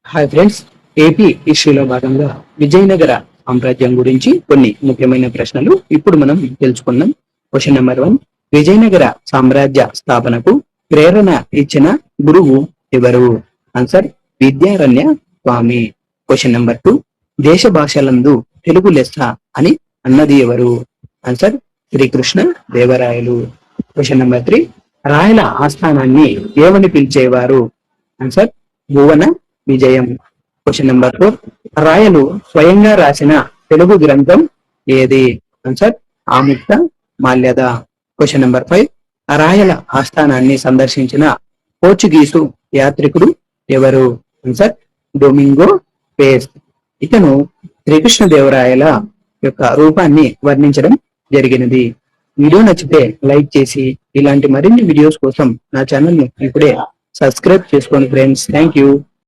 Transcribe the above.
Hi friends, AP హిస్టరీలో భాగంగా విజయనగర సామ్రాజ్యం గురించి కొన్ని ముఖ్యమైన ప్రశ్నలు ఇప్పుడు మనం తెలుసుకుందాం. క్వశ్చన్ నెంబర్ 1, విజయనగర సామ్రాజ్య స్థాపనకు ప్రేరణ ఇచ్చిన గురువు ఎవరు? Answer Vidyaranya Swami. Question number 2, దేశ భాషలందు తెలుగు లెస్స అని అన్నది ఎవరు? Answer Srikrishna Devarayalu. Question number 3, రాయల ఆస్థానాన్ని ఏమని పిలిచేవారు? ఆన్సర్ భువన విజయం. క్వశ్చన్ నెంబర్ 4, రాయలు స్వయంగా రాసిన తెలుగు గ్రంథం ఏది? Answer Amukta Malyada. Question number 5, రాయల ఆస్థానాన్ని సందర్శించిన పోర్చుగీసు యాత్రికుడు ఎవరు? Answer Domingo Paes. ఇతను శ్రీకృష్ణదేవరాయల యొక్క రూపాన్ని వర్ణించడం జరిగినది. వీడియో నచ్చితే లైక్ చేసి ఇలాంటి మరిన్ని వీడియోస్ కోసం నా ఛానల్ ను ఇప్పుడే సబ్స్క్రైబ్ చేసుకోండి ఫ్రెండ్స్. Thank you.